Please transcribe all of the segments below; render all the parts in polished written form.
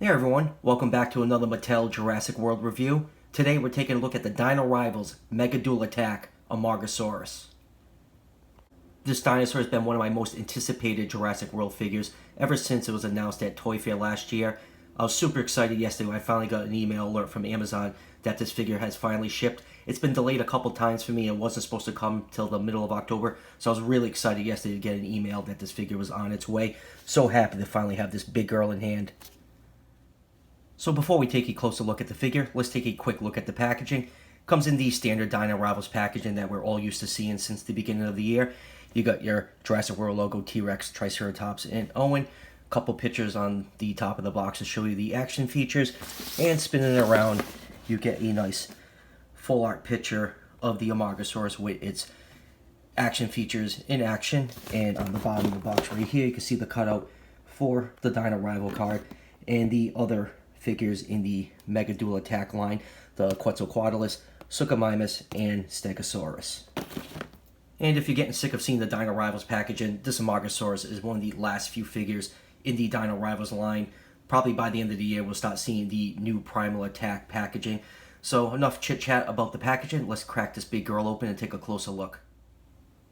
Hey everyone, welcome back to another Mattel Jurassic World review. Today we're taking a look at the Dino Rivals Mega Duel Attack Amargasaurus. This dinosaur has been one of my most anticipated Jurassic World figures ever since it was announced at Toy Fair last year. I was super excited yesterday when I finally got an email alert from Amazon that this figure has finally shipped. It's been delayed a couple times for me. It wasn't supposed to come till the middle of October, so I was really excited yesterday to get an email that this figure was on its way. So happy to finally have this big girl in hand. So before we take a closer look at the figure, let's take a quick look at the packaging. It comes in the standard Dino Rivals packaging that we're all used to seeing since the beginning of the year. You got your Jurassic World logo, T-Rex, Triceratops, and Owen. A couple pictures on the top of the box to show you the action features. And spinning it around, you get a nice full art picture of the Amargasaurus with its action features in action. And on the bottom of the box right here, you can see the cutout for the Dino Rival card and the other figures in the Mega Duel Attack line, the Quetzalcoatlus, Suchomimus, and Stegosaurus. And if you're getting sick of seeing the Dino Rivals packaging, this Amargasaurus is one of the last few figures in the Dino Rivals line. Probably by the end of the year, we'll start seeing the new Primal Attack packaging. So enough chit-chat about the packaging. Let's crack this big girl open and take a closer look.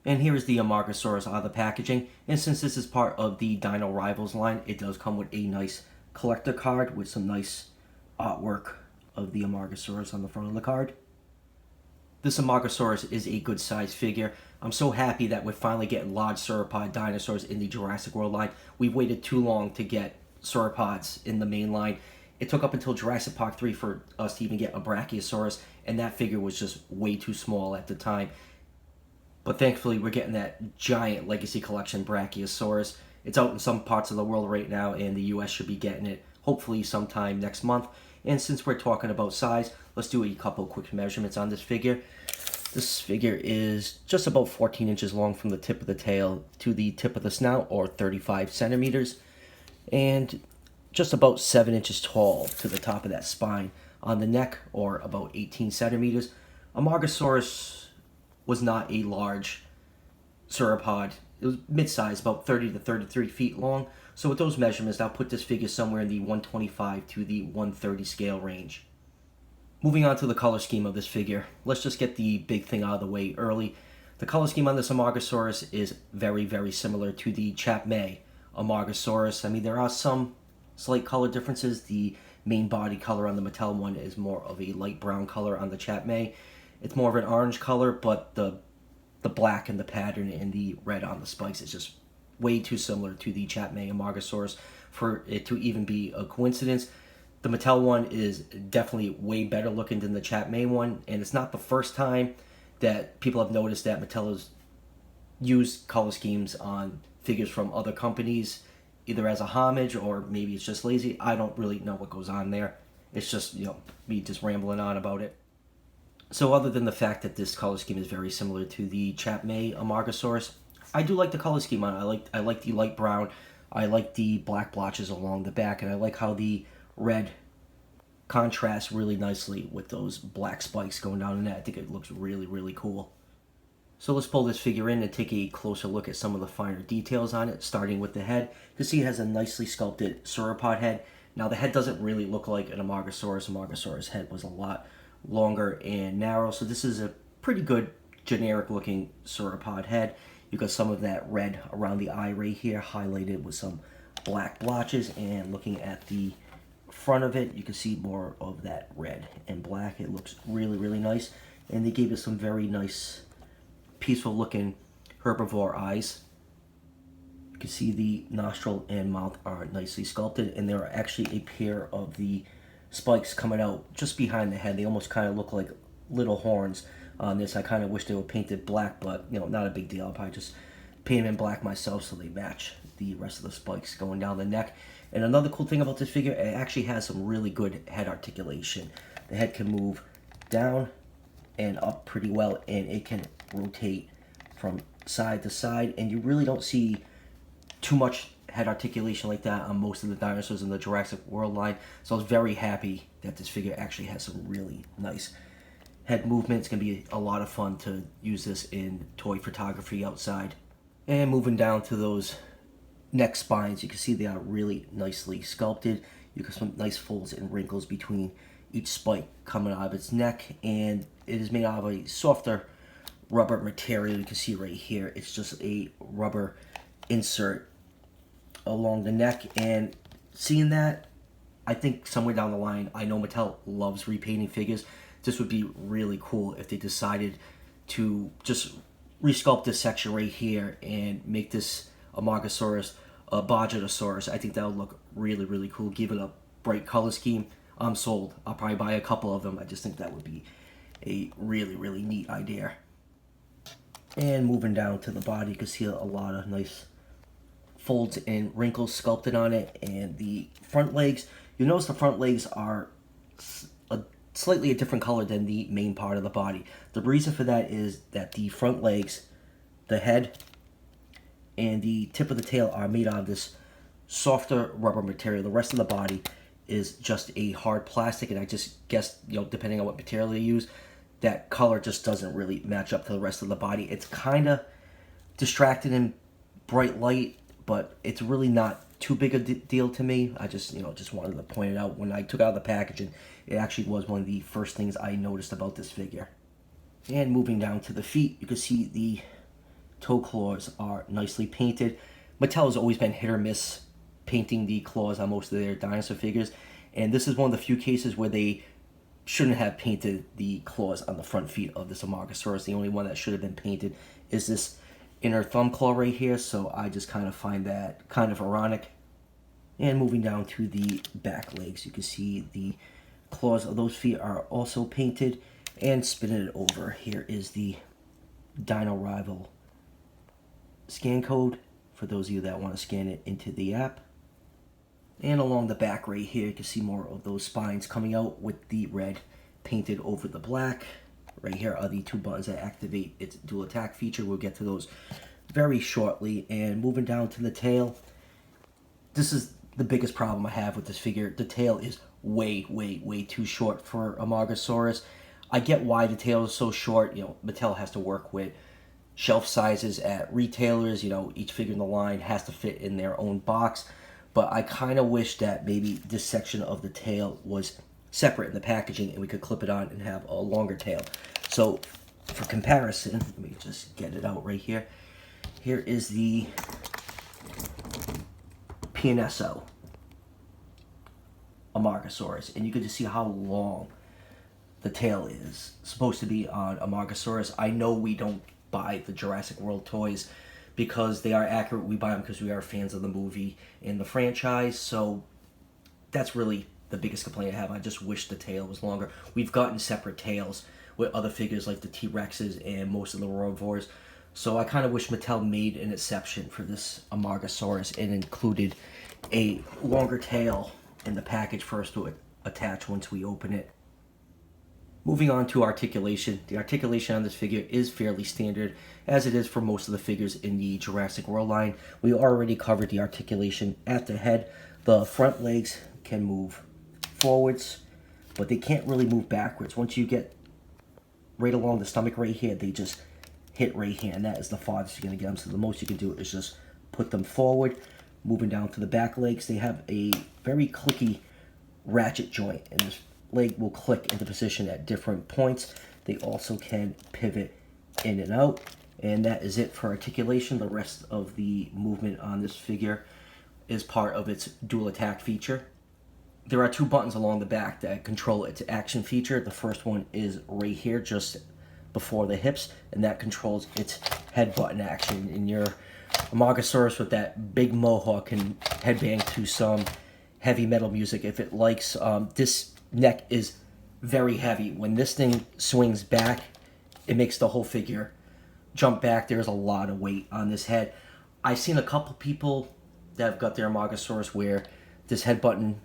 And here is the Amargasaurus out of the packaging. And since this is part of the Dino Rivals line, it does come with a nice collector card with some nice artwork of the Amargasaurus on the front of the card. This Amargasaurus is a good sized figure. I'm so happy that we're finally getting large sauropod dinosaurs in the Jurassic World line. We've waited too long to get sauropods in the main line. It took up until Jurassic Park 3 for us to even get a Brachiosaurus, and that figure was just way too small at the time. But thankfully we're getting that giant Legacy Collection Brachiosaurus. It's out in some parts of the world right now, and the US should be getting it hopefully sometime next month. And since we're talking about size, let's do a couple quick measurements on this figure. This figure is just about 14 inches long from the tip of the tail to the tip of the snout, or 35 centimeters, and just about 7 inches tall to the top of that spine on the neck, or about 18 centimeters. Amargasaurus was not a large sauropod. It was mid-size, about 30 to 33 feet long. So with those measurements, I'll put this figure somewhere in the 125 to the 130 scale range. Moving on to the color scheme of this figure, let's just get the big thing out of the way early. The color scheme on this Amargasaurus is very, very similar to the Chap-May Amargasaurus. I mean, there are some slight color differences. The main body color on the Mattel one is more of a light brown color on the Chap-May. It's more of an orange color, but the black and the pattern and the red on the spikes is just way too similar to the Chap-May Amargasaurus for it to even be a coincidence. The Mattel one is definitely way better looking than the Chap-May one, and it's not the first time that people have noticed that Mattel has used color schemes on figures from other companies, either as a homage or maybe it's just lazy. I don't really know what goes on there. It's just, me just rambling on about it. So other than the fact that this color scheme is very similar to the Chap-May Amargasaurus, I do like the color scheme on it. I like the light brown. I like the black blotches along the back, and I like how the red contrasts really nicely with those black spikes going down in that. I think it looks really, really cool. So let's pull this figure in and take a closer look at some of the finer details on it, starting with the head. You can see it has a nicely sculpted sauropod head. Now the head doesn't really look like an Amargasaurus. Amargasaurus' head was a lot longer and narrow, so this is a pretty good generic looking sauropod head. You got some of that red around the eye right here highlighted with some black blotches, and looking at the front of it you can see more of that red and black. It looks really, really nice, and they gave us some very nice peaceful looking herbivore eyes. You can see the nostril and mouth are nicely sculpted, and there are actually a pair of the spikes coming out just behind the head. They almost kind of look like little horns on this. I kind of wish they were painted black, but not a big deal. I'll probably just paint them in black myself so they match the rest of the spikes going down the neck. And another cool thing about this figure, it actually has some really good head articulation. The head can move down and up pretty well, and it can rotate from side to side, and you really don't see too much head articulation like that on most of the dinosaurs in the Jurassic World line. So I was very happy that this figure actually has some really nice head movement. It's going to be a lot of fun to use this in toy photography outside. And moving down to those neck spines, you can see they are really nicely sculpted. You get some nice folds and wrinkles between each spike coming out of its neck, and it is made out of a softer rubber material. You can see right here, it's just a rubber insert along the neck. And seeing that, I think somewhere down the line, I know Mattel loves repainting figures. This would be really cool if they decided to just resculpt this section right here and make this Amargasaurus a Bajatosaurus. I think that would look really, really cool. Give it a bright color scheme. I'm sold. I'll probably buy a couple of them. I just think that would be a really, really neat idea. And moving down to the body, you can see a lot of nice folds and wrinkles sculpted on it. And the front legs, you'll notice the front legs are slightly a different color than the main part of the body. The reason for that is that the front legs, the head, and the tip of the tail are made out of this softer rubber material. The rest of the body is just a hard plastic, and I just guess, you know, depending on what material they use, that color just doesn't really match up to the rest of the body. It's kind of distracted in bright light, but it's really not too big a deal to me. I just, you know, just wanted to point it out. When I took out the packaging, it actually was one of the first things I noticed about this figure. And moving down to the feet, you can see the toe claws are nicely painted. Mattel has always been hit or miss painting the claws on most of their dinosaur figures, and this is one of the few cases where they shouldn't have painted the claws on the front feet of this Amargasaurus. The only one that should have been painted is this inner thumb claw right here, so I just kind of find that kind of ironic. And moving down to the back legs, you can see the claws of those feet are also painted. And spinning it over, here is the Dino Rival scan code for those of you that want to scan it into the app. And along the back right here, you can see more of those spines coming out with the red painted over the black. Right here are the two buttons that activate its dual attack feature. We'll get to those very shortly. And moving down to the tail, this is the biggest problem I have with this figure. The tail is way, way, way too short for Amargasaurus. I get why the tail is so short. You know, Mattel has to work with shelf sizes at retailers. You know, each figure in the line has to fit in their own box. But I kind of wish that maybe this section of the tail was separate in the packaging and we could clip it on and have a longer tail. So for comparison, let me just get it out right here. Here is the PNSO Amargasaurus, and you can just see how long the tail is supposed to be on Amargasaurus. I know we don't buy the Jurassic World toys because they are accurate. We buy them because we are fans of the movie and the franchise. So that's really the biggest complaint I have. I just wish the tail was longer. We've gotten separate tails with other figures like the T-Rexes and most of the Roivors. So I kind of wish Mattel made an exception for this Amargasaurus and included a longer tail in the package for us to attach once we open it. Moving on to articulation. The articulation on this figure is fairly standard, as it is for most of the figures in the Jurassic World line. We already covered the articulation at the head. The front legs can move forwards, but they can't really move backwards. Once you get right along the stomach right here, they just hit right here, and that is the farthest you're going to get them. So the most you can do is just put them forward. Moving down to the back legs, they have a very clicky ratchet joint, and this leg will click into position at different points. They also can pivot in and out, and that is it for articulation. The rest of the movement on this figure is part of its dual attack feature. There are two buttons along the back that control its action feature. The first one is right here, just before the hips, and that controls its head button action. And your Amargasaurus with that big mohawk can headbang to some heavy metal music if it likes. This neck is very heavy. When this thing swings back, it makes the whole figure jump back. There's a lot of weight on this head. I've seen a couple people that have got their Amargasaurus where this head button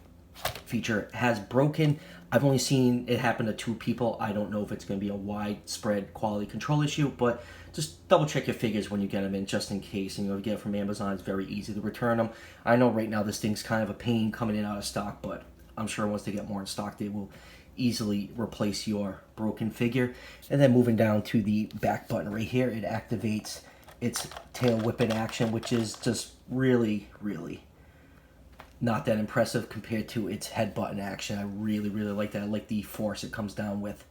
feature has broken. I've only seen it happen to 2 people. I don't know if it's going to be a widespread quality control issue, but just double check your figures when you get them in, just in case. And, you know, if you get it from Amazon, it's very easy to return them. I know right now this thing's kind of a pain coming in out of stock, but I'm sure once they get more in stock, they will easily replace your broken figure. And then moving down to the back button right here, it activates its tail whipping action, which is just really, really not that impressive compared to its headbutt in action. I really, really like that. I like the force it comes down with.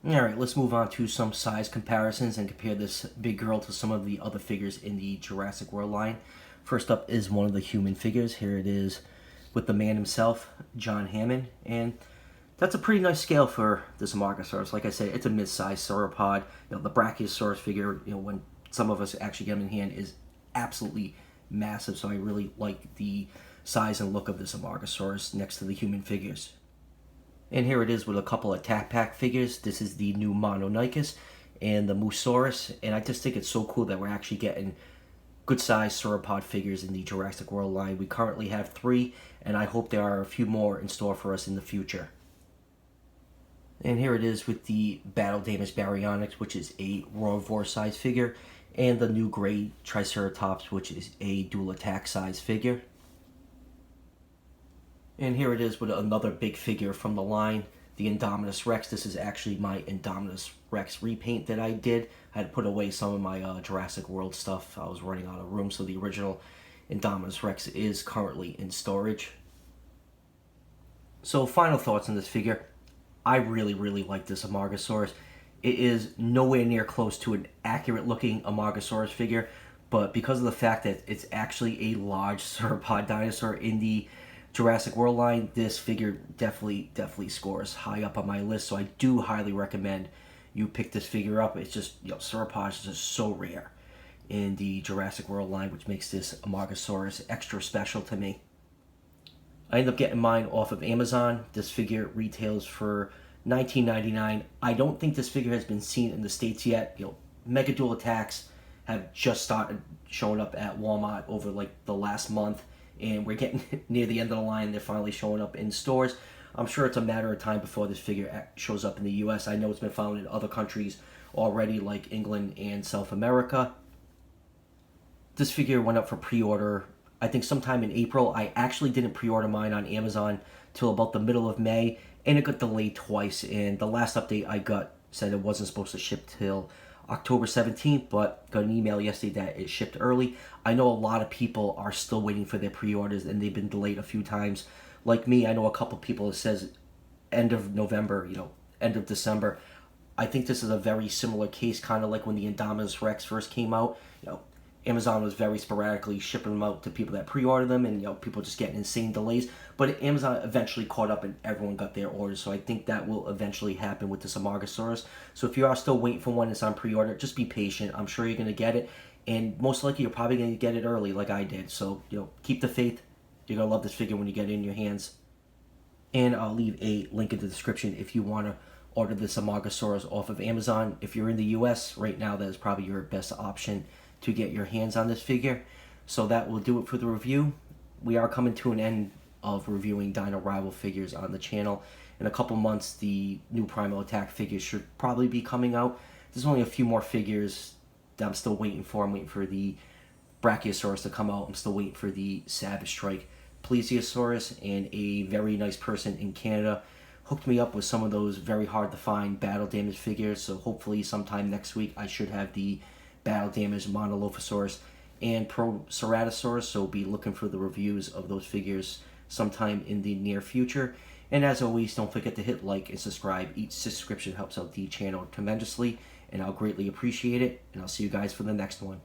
Alright, let's move on to some size comparisons and compare this big girl to some of the other figures in the Jurassic World line. First up is one of the human figures. Here it is with the man himself, John Hammond, and that's a pretty nice scale for this Amargasaurus. Like I said, it's a mid-sized sauropod. The Brachiosaurus figure, when some of us actually get them in hand, is absolutely massive. So I really like the size and look of this Amargasaurus next to the human figures. And here it is with a couple of Tac Pack figures. This is the new Mononychus and the Moosaurus, and I just think it's so cool that we're actually getting good-sized sauropod figures in the Jurassic World line. We currently have 3, and I hope there are a few more in store for us in the future. And here it is with the Battle Damaged Baryonyx, which is a Roivor size figure, and the new gray Triceratops, which is a Duel Attack size figure. And here it is with another big figure from the line, the Indominus Rex. This is actually my Indominus Rex repaint that I did. I had to put away some of my Jurassic World stuff. I was running out of room, so the original Indominus Rex is currently in storage. So final thoughts on this figure. I really, really like this Amargasaurus. It is nowhere near close to an accurate looking Amargasaurus figure, but because of the fact that it's actually a large sauropod dinosaur in the Jurassic World line, this figure definitely scores high up on my list, so I do highly recommend you pick this figure up. It's just, sauropods is just so rare in the Jurassic World line, which makes this Amargasaurus extra special to me. I ended up getting mine off of Amazon. This figure retails for $19.99. I don't think this figure has been seen in the States yet. Mega Duel Attacks have just started showing up at Walmart over the last month, and we're getting near the end of the line. They're finally showing up in stores. I'm sure it's a matter of time before this figure shows up in the US. I know it's been found in other countries already, like England and South America. This figure went up for pre-order, I think sometime in April. I actually didn't pre-order mine on Amazon till about the middle of May, and it got delayed twice, and the last update I got said it wasn't supposed to ship till October 17th, but got an email yesterday that it shipped early. I know a lot of people are still waiting for their pre-orders, and they've been delayed a few times. Like me, I know a couple people, it says end of November, end of December. I think this is a very similar case, kind of like when the Indominus Rex first came out. Amazon was very sporadically shipping them out to people that pre-ordered them, and people just getting insane delays. But Amazon eventually caught up, and everyone got their orders. So I think that will eventually happen with this Amargasaurus. So if you are still waiting for one that's on pre-order, just be patient. I'm sure you're going to get it, and most likely you're probably going to get it early, like I did. So keep the faith. You're going to love this figure when you get it in your hands. And I'll leave a link in the description if you want to order this Amargasaurus off of Amazon. If you're in the US right now, that is probably your best option to get your hands on this figure. So that will do it for the review. We are coming to an end of reviewing Dino Rival figures on the channel. In a couple months, the new Primal Attack figures should probably be coming out. There's only a few more figures that I'm still waiting for. I'm waiting for the Brachiosaurus to come out. I'm still waiting for the Savage Strike Plesiosaurus, and a very nice person in Canada hooked me up with some of those very hard to find battle damage figures. So hopefully sometime next week I should have the battle damage Monolophosaurus and Proceratosaurus, so be looking for the reviews of those figures sometime in the near future. And as always, don't forget to hit like and subscribe. Each subscription helps out the channel tremendously, and I'll greatly appreciate it. And I'll see you guys for the next one.